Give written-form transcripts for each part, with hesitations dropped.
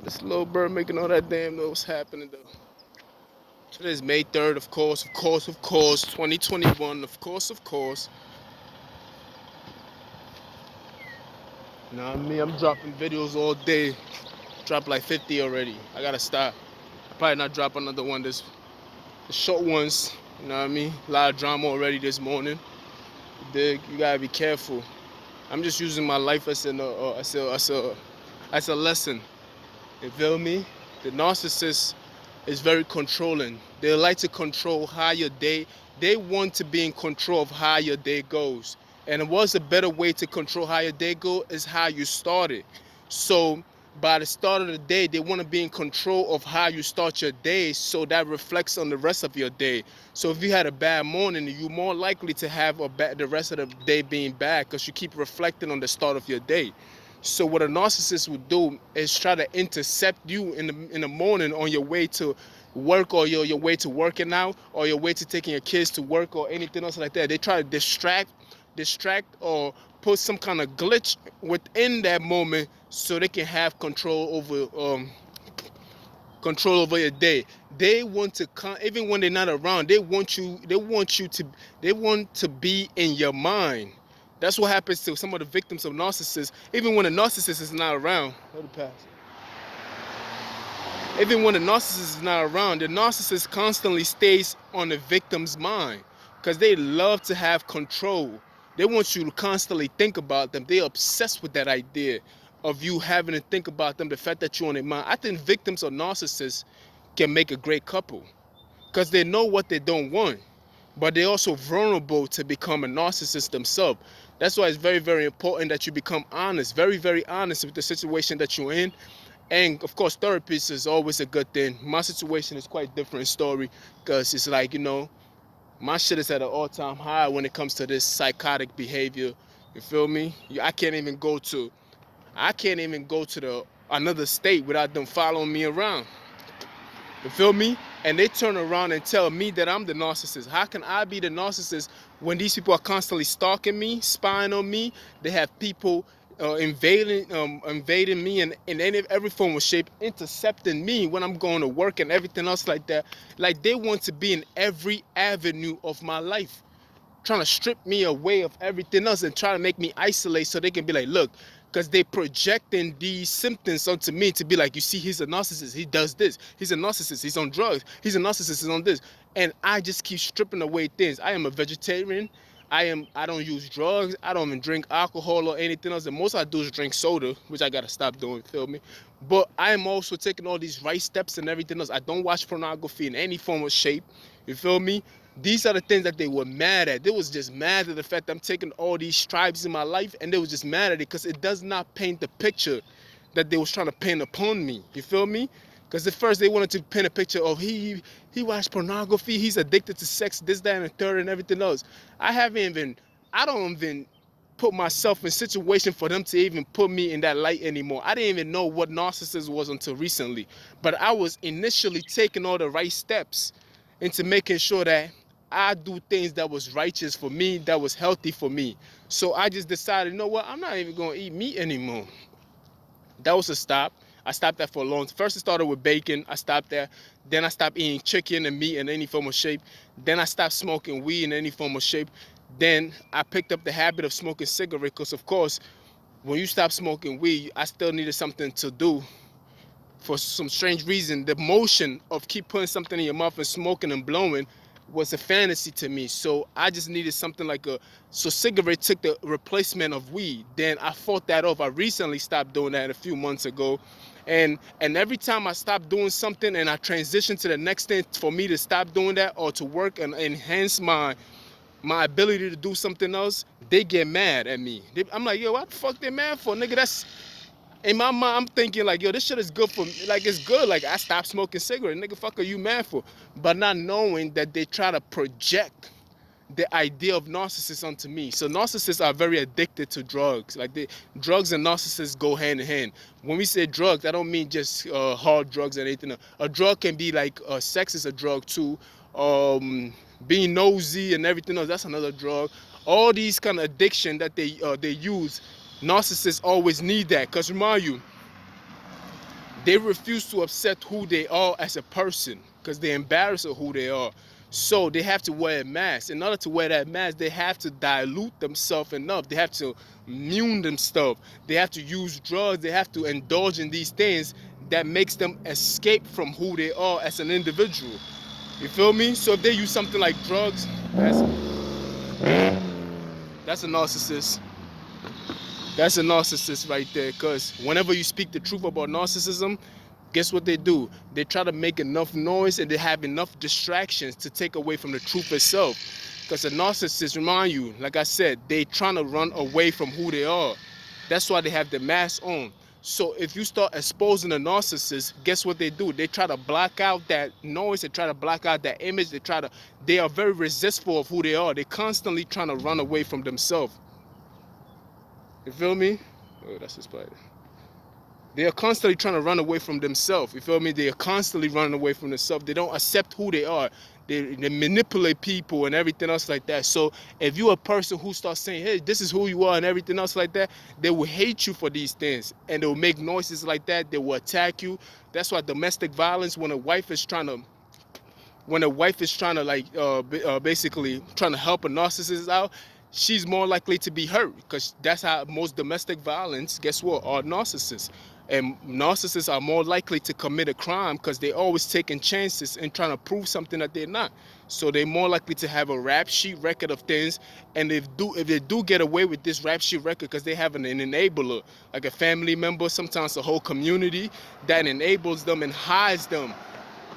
This little bird making all that damn noise happening though. Today's May 3rd, of course, 2021, of course. Nah, me, I'm dropping videos all day. Dropped like 50 already. I gotta stop. I probably not drop another one. The short ones, you know what I mean? A lot of drama already this morning. You dig? You gotta be careful. I'm just using my life as a lesson. You feel me? The narcissist is very controlling. They like to control how your day. They want to be in control of how your day goes. And what's a better way to control how your day goes is how you start it. So by the start of the day, they want to be in control of how you start your day, so that reflects on the rest of your day. So if you had a bad morning, you're more likely to have the rest of the day being bad because you keep reflecting on the start of your day. So what a narcissist would do is try to intercept you in the morning on your way to work, or your way to working out, or your way to taking your kids to work, or anything else like that. They try to distract or put some kind of glitch within that moment so they can have control over your day. They want to even when they're not around, they want to be in your mind. That's what happens to some of the victims of narcissists. Even when the narcissist is not around, even when the narcissist is not around, the narcissist constantly stays on the victim's mind because they love to have control. They want you to constantly think about them. They're obsessed with that idea of you having to think about them, the fact that you're on their mind. I think victims of narcissists can make a great couple because they know what they don't want, but they're also vulnerable to become a narcissist themselves. That's why it's very, very important that you become honest, very, very honest with the situation that you're in. And of course, therapy is always a good thing. My situation is quite different story because it's like, my shit is at an all-time high when it comes to this psychotic behavior. You feel me? I can't even go to the another state without them following me around. You feel me? And they turn around and tell me that I'm the narcissist. How can I be the narcissist when these people are constantly stalking me, spying on me? They have people invading me in every form of shape, intercepting me when I'm going to work and everything else like that. Like they want to be in every avenue of my life, trying to strip me away of everything else and try to make me isolate so they can be like, look, because they projecting these symptoms onto me to be like, you see, he's a narcissist, he does this, he's a narcissist, he's on drugs, he's a narcissist, he's on this. And I just keep stripping away things. I am a vegetarian. I don't use drugs. I don't even drink alcohol or anything else. The most I do is drink soda, which I gotta stop doing, feel me? But I am also taking all these right steps and everything else. I don't watch pornography in any form or shape. You feel me? These are the things that they were mad at. They was just mad at the fact that I'm taking all these strides in my life, and they was just mad at it because it does not paint the picture that they was trying to paint upon me. You feel me? Because at first they wanted to paint a picture of he watched pornography, he's addicted to sex, this, that, and the third, and everything else. I don't even put myself in situation for them to even put me in that light anymore. I didn't even know what narcissism was until recently. But I was initially taking all the right steps into making sure that I do things that was righteous for me, that was healthy for me. So I just decided, you know what, I'm not even gonna eat meat anymore. That was a stop. I stopped that for a long time. First it started with bacon. I stopped there. Then I stopped eating chicken and meat in any form of shape. Then I stopped smoking weed in any form of shape. Then I picked up the habit of smoking cigarettes because, of course, when you stop smoking weed, I still needed something to do. For some strange reason, the motion of keep putting something in your mouth and smoking and blowing was a fantasy to me. So I just needed something so cigarette took the replacement of weed. Then I fought that off. I recently stopped doing that a few months ago. And every time I stop doing something and I transition to the next thing for me to stop doing that or to work and enhance my ability to do something else, they get mad at me. I'm like, yo, what the fuck they mad for, nigga? That's in my mind, I'm thinking like, yo, this shit is good for me. Like, it's good. Like, I stopped smoking cigarettes. Nigga, fuck are you mad for? But not knowing that they try to project the idea of narcissists onto me. So narcissists are very addicted to drugs. Like, drugs and narcissists go hand in hand. When we say drugs, I don't mean just hard drugs or anything. A drug can be like sex is a drug too. Being nosy and everything else, that's another drug. All these kind of addiction that they use, narcissists always need that. Because remind you, They refuse to accept who they are as a person because they're embarrassed of who they are. So they have to wear a mask. In order to wear that mask, they have to dilute themselves enough. They have to immune themselves. They have to use drugs. They have to indulge in these things that makes them escape from who they are as an individual. You feel me? So if they use something like drugs, that's a narcissist. That's a narcissist right there. Because whenever you speak the truth about narcissism, guess what they do? They try to make enough noise and they have enough distractions to take away from the truth itself. Because a narcissist, remind you, like I said, they trying to run away from who they are. That's why they have the mask on. So if you start exposing a narcissist, guess what they do? They try to block out that noise. They try to block out that image. They are very resentful of who they are. They're constantly trying to run away from themselves. You feel me? Oh, that's a spider. They are constantly trying to run away from themselves. You feel me? They are constantly running away from themselves. They don't accept who they are. They manipulate people and everything else like that. So if you're a person who starts saying, hey, this is who you are and everything else like that, they will hate you for these things. And they will make noises like that. They will attack you. That's why domestic violence, when a wife is trying to like basically trying to help a narcissist out, she's more likely to be hurt, because that's how most domestic violence, guess what, are narcissists. And narcissists are more likely to commit a crime because they're always taking chances and trying to prove something that they're not. So they're more likely to have a rap sheet record of things. And if they do get away with this rap sheet record, because they have an enabler, like a family member, sometimes a whole community that enables them and hides them,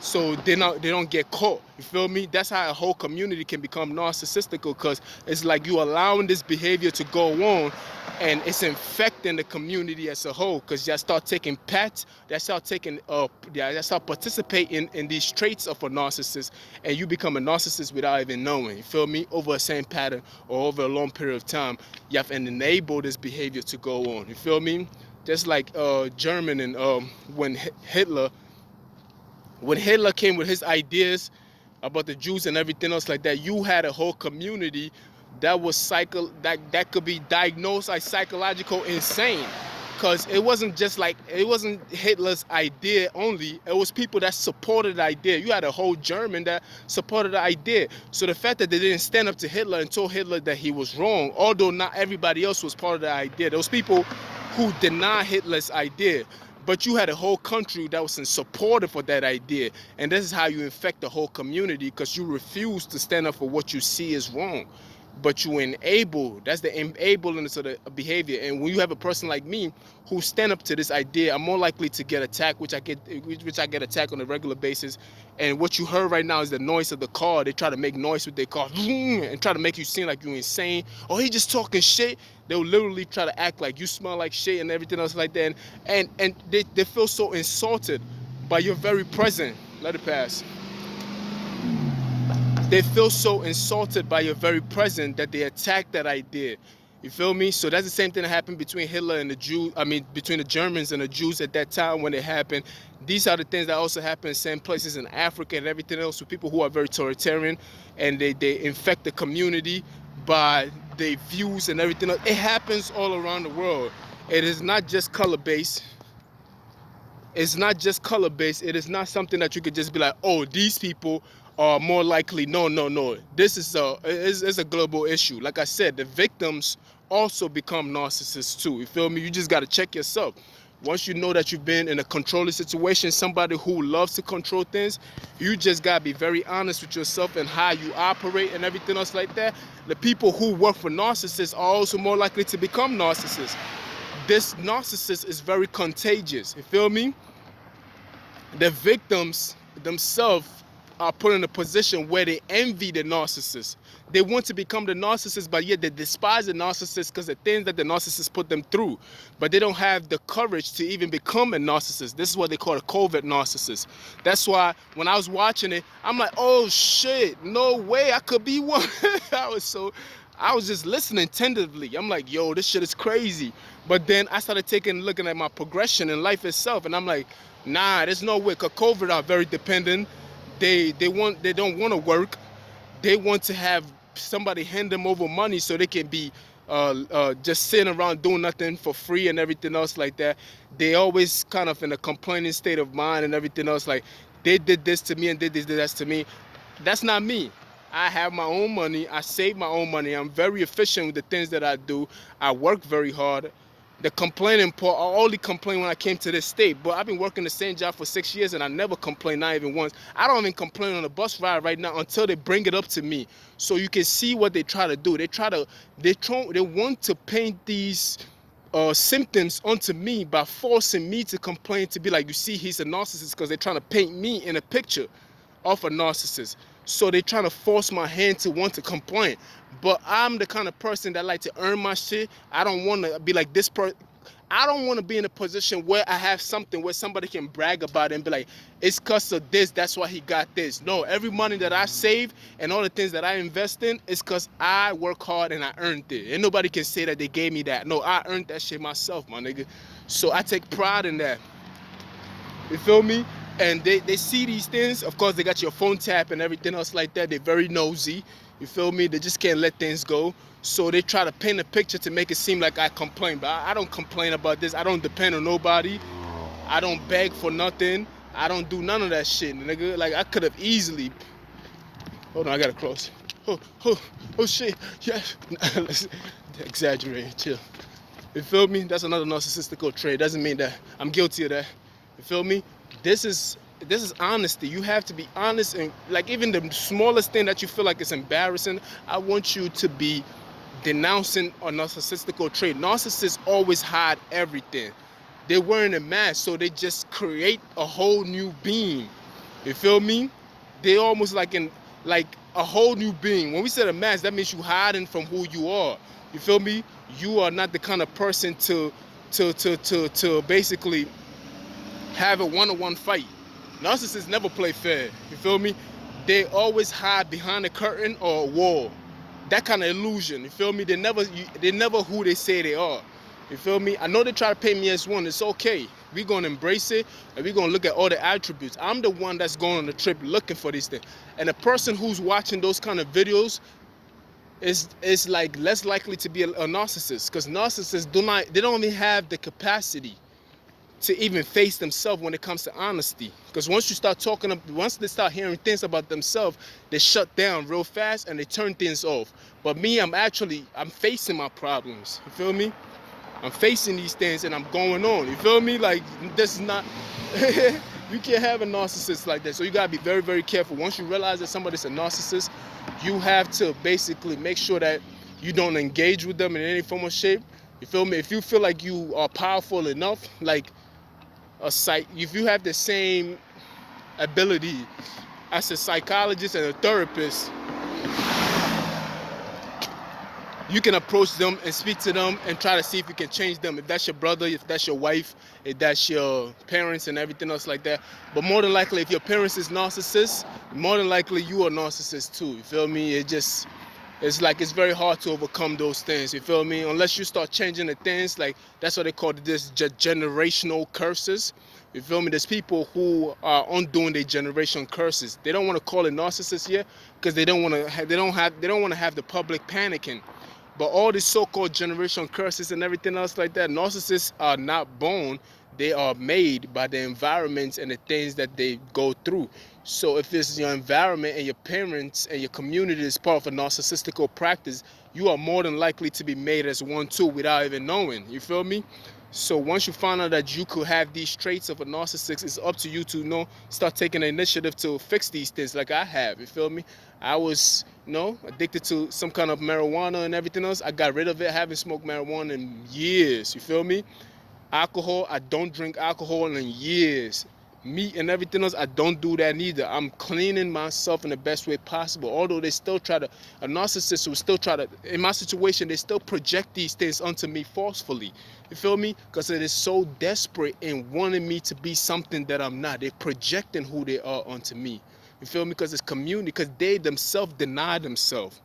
so they don't get caught. You feel me? That's how a whole community can become narcissistic, because it's like you allowing this behavior to go on, and it's infecting the community as a whole, because y'all start taking pets, they start participating in these traits of a narcissist, and you become a narcissist without even knowing. You feel me? Over a same pattern or over a long period of time, you have to enable this behavior to go on. You feel me? Just like German and when Hitler came with his ideas about the Jews and everything else like that, you had a whole community that was that could be diagnosed as psychological insane. Because it wasn't Hitler's idea only. It was people that supported the idea. You had a whole German that supported the idea. So the fact that they didn't stand up to Hitler and told Hitler that he was wrong, although not everybody else was part of the idea. Those people who deny Hitler's idea. But you had a whole country that was in support of that idea. And this is how you infect the whole community, because you refuse to stand up for what you see is wrong. But you enable, that's the enabling of the behavior. And when you have a person like me who stand up to this idea, I'm more likely to get attacked, which I get attacked on a regular basis. And what you heard right now is the noise of the car. They try to make noise with their car and try to make you seem like you're insane. Oh, he just talking shit. They'll literally try to act like you smell like shit and everything else like that. And they feel so insulted by your very presence. Let it pass. They feel so insulted by your very presence that they attack that idea. You feel me? So that's the same thing that happened between Hitler and the Jews. I mean, between the Germans and the Jews at that time when it happened. These are the things that also happen in same places in Africa and everything else, with people who are very authoritarian, and they infect the community by their views and everything else. It happens all around the world. It is not just color-based. It's not just color-based. It is not something that you could just be like, oh, these people are more likely. No. This is a global issue. Like I said, the victims also become narcissists too. You feel me? You just got to check yourself. Once you know that you've been in a controlling situation, somebody who loves to control things, you just got to be very honest with yourself and how you operate and everything else like that. The people who work for narcissists are also more likely to become narcissists. This narcissist is very contagious. You feel me? The victims themselves are put in a position where they envy the narcissist. They want to become the narcissist, but yet they despise the narcissist because the things that the narcissist put them through. But they don't have the courage to even become a narcissist. This is what they call a covert narcissist. That's why when I was watching it, I'm like, oh shit, no way I could be one. I was just listening tentatively. I'm like, yo, this shit is crazy. But then I started looking at my progression in life itself, and I'm like, nah, there's no way. Because covert are very dependent. They don't want to work. They want to have somebody hand them over money so they can be just sitting around doing nothing for free and everything else like that. They always kind of in a complaining state of mind and everything else. Like they did this to me and they did this to me. That's not me. I have my own money. I save my own money. I'm very efficient with the things that I do. I work very hard. The complaining part, I only complained when I came to this state. But I've been working the same job for 6 years and I never complained, not even once. I don't even complain on a bus ride right now until they bring it up to me. So you can see what they try to do. They want to paint these symptoms onto me by forcing me to complain, to be like, you see, he's a narcissist, because they're trying to paint me in a picture of a narcissist. So they're trying to force my hand to want to complain. But I'm the kind of person that like to earn my shit. I don't want to be like this person. I don't want to be in a position where I have something where somebody can brag about it and be like, it's because of this, that's why he got this. No, every money that I save and all the things that I invest in is because I work hard and I earned it. And nobody can say that they gave me that. No, I earned that shit myself, my nigga. So I take pride in that. You feel me? And they see these things. Of course, they got your phone tap and everything else like that. They're very nosy. You feel me? They just can't let things go. So they try to paint a picture to make it seem like I complain. But I don't complain about this. I don't depend on nobody. I don't beg for nothing. I don't do none of that shit, nigga. Like, I could have easily... Hold on, I gotta close. Oh shit. Yeah. Exaggerating. Chill. You feel me? That's another narcissistic trait. Doesn't mean that I'm guilty of that. You feel me? This is honesty. You have to be honest, and like even the smallest thing that you feel like is embarrassing, I want you to be denouncing a narcissistic trait. Narcissists always hide everything. They're wearing a mask, so they just create a whole new being. You feel me? They almost like a whole new being. When we say a mask, that means you hiding from who you are. You feel me? You are not the kind of person to basically have a one-on-one fight. Narcissists never play fair. You feel me? They always hide behind a curtain or a wall. That kind of illusion. You feel me? They never who they say they are. You feel me? I know they try to paint me as one. It's okay. We're going to embrace it, and we're going to look at all the attributes. I'm the one that's going on the trip looking for these things. And a person who's watching those kind of videos is like less likely to be a narcissist, because narcissists don't even have the capacity to even face themselves when it comes to honesty. Because once they start hearing things about themselves, they shut down real fast and they turn things off. But me, I'm facing my problems. You feel me? I'm facing these things and I'm going on. You feel me? Like, this is not... You can't have a narcissist like that. So you gotta be very, very careful. Once you realize that somebody's a narcissist, you have to basically make sure that you don't engage with them in any form or shape. You feel me? If you feel like you are powerful enough, like if you have the same ability as a psychologist and a therapist, you can approach them and speak to them and try to see if you can change them. If that's your brother, if that's your wife, if that's your parents and everything else like that. But more than likely, if your parents is narcissists, more than likely you are a narcissist too. You feel me? It's very hard to overcome those things. You feel me? Unless you start changing the things, like that's what they call this generational curses. You feel me? There's people who are undoing their generation curses. They don't want to call it narcissist yet because they don't want to have the public panicking. But all these so-called generational curses and everything else like that, narcissists are not born. They are made by the environments and the things that they go through. So if it's your environment and your parents and your community is part of a narcissistic practice, you are more than likely to be made as one too without even knowing. You feel me? So once you find out that you could have these traits of a narcissist, it's up to you to start taking the initiative to fix these things like I have. You feel me? I was addicted to some kind of marijuana and everything else. I got rid of it. I haven't smoked marijuana in years. You feel me? Alcohol, I don't drink alcohol in years. Meat and everything else, I don't do that neither. I'm cleaning myself in the best way possible. Although a narcissist will still try to, in my situation, they still project these things onto me forcefully. You feel me? Because it is so desperate in wanting me to be something that I'm not. They're projecting who they are onto me. You feel me? Because it's community, because they themselves deny themselves.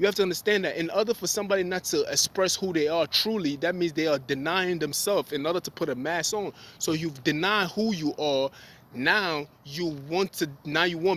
You have to understand that in order for somebody not to express who they are truly, that means they are denying themselves in order to put a mask on. So you deny who you are, Now you want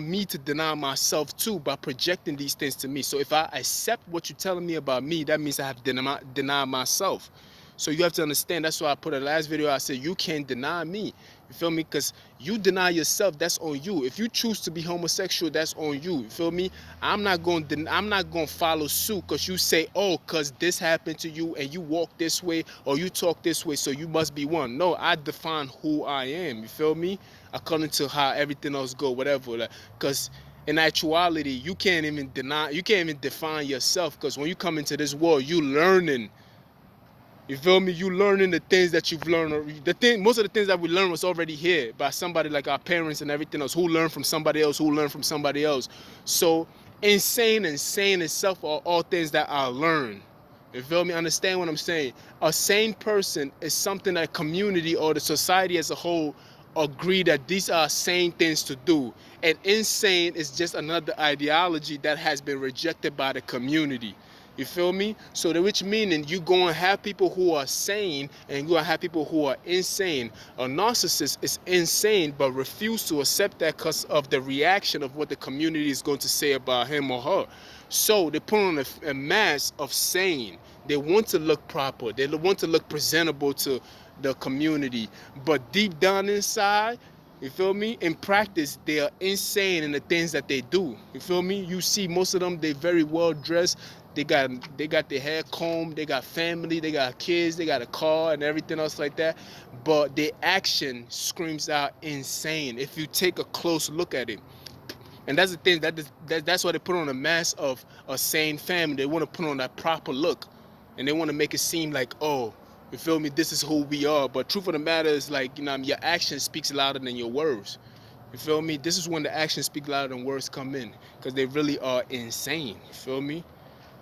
me to deny myself too by projecting these things to me. So if I accept what you're telling me about me, that means I have denied myself. So you have to understand. That's why I put a last video. I said you can't deny me. You feel me? Because you deny yourself, that's on you. If you choose to be homosexual, that's on you. You feel me? I'm not going to follow suit because you say, oh, because this happened to you and you walk this way or you talk this way, so you must be one. No, I define who I am. You feel me? According to how everything else go, whatever. Because in actuality, you can't even define yourself. Because when you come into this world, you learning. You feel me? You learning the things that you've learned. Most of the things that we learn was already here by somebody like our parents and everything else, who learned from somebody else, who learned from somebody else. So insane and sane itself are all things that I learned. You feel me? Understand what I'm saying? A sane person is something that community or the society as a whole agree that these are sane things to do. And insane is just another ideology that has been rejected by the community. You feel me? So which meaning you gonna have people who are sane and you gonna have people who are insane. A narcissist is insane but refuse to accept that because of the reaction of what the community is going to say about him or her. So they put on a mask of sane. They want to look proper. They want to look presentable to the community. But deep down inside, you feel me? In practice, they are insane in the things that they do. You feel me? You see most of them, they very well dressed. They got their hair combed, they got family, they got kids, they got a car and everything else like that. But their action screams out insane if you take a close look at it. And that's the thing, that's why they put on a mask of a sane family. They want to put on that proper look. And they want to make it seem like, oh, you feel me, this is who we are. But truth of the matter is, like, your action speaks louder than your words. You feel me? This is when the actions speak louder than words come in. Because they really are insane. You feel me?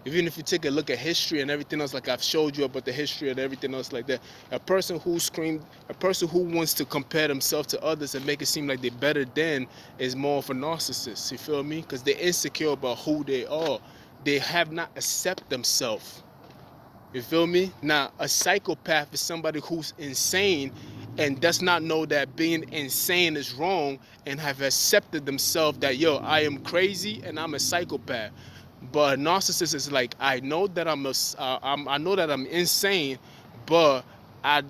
Even if you take a look at history and everything else, like I've showed you about the history and everything else like that, a person who wants to compare themselves to others and make it seem like they're better than is more of a narcissist. You feel me? Because they're insecure about who they are. They have not accepted themselves. You feel me? Now, a psychopath is somebody who's insane and does not know that being insane is wrong and have accepted themselves that, yo, I am crazy and I'm a psychopath. But a narcissist is like, I know that I know that I'm insane, but I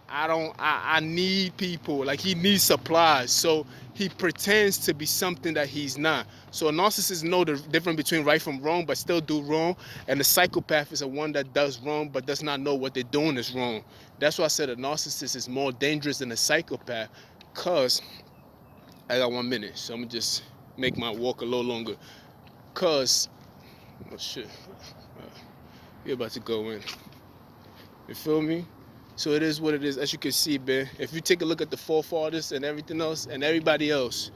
I need people. Like, he needs supplies, so he pretends to be something that he's not. So a narcissist know the difference between right from wrong but still do wrong, and the psychopath is a one that does wrong but does not know what they're doing is wrong. That's why I said a narcissist is more dangerous than a psychopath. Cause I got 1 minute, so I'm gonna just make my walk a little longer. Cause oh shit, you're about to go in. You feel me? So it is what it is. As you can see, man, if you take a look at the forefathers and everything else and everybody else,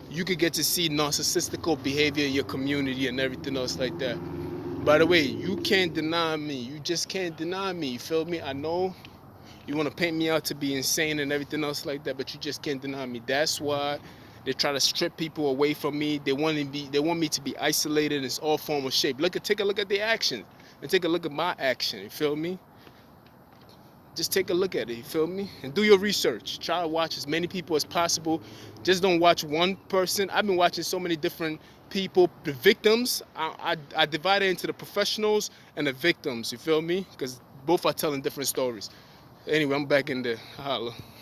you could get to see narcissistical behavior in your community and everything else like that. By the way, you can't deny me. You just can't deny me. You feel me? I know you want to paint me out to be insane and everything else like that, but you just can't deny me. That's why they try to strip people away from me. They want me to be isolated in all form of shape. Take a look at their actions and take a look at my action. You feel me? Just take a look at it, you feel me? And do your research. Try to watch as many people as possible. Just don't watch one person. I've been watching so many different people. The victims, I divide it into the professionals and the victims, you feel me? Because both are telling different stories. Anyway, I'm back in there. Holla.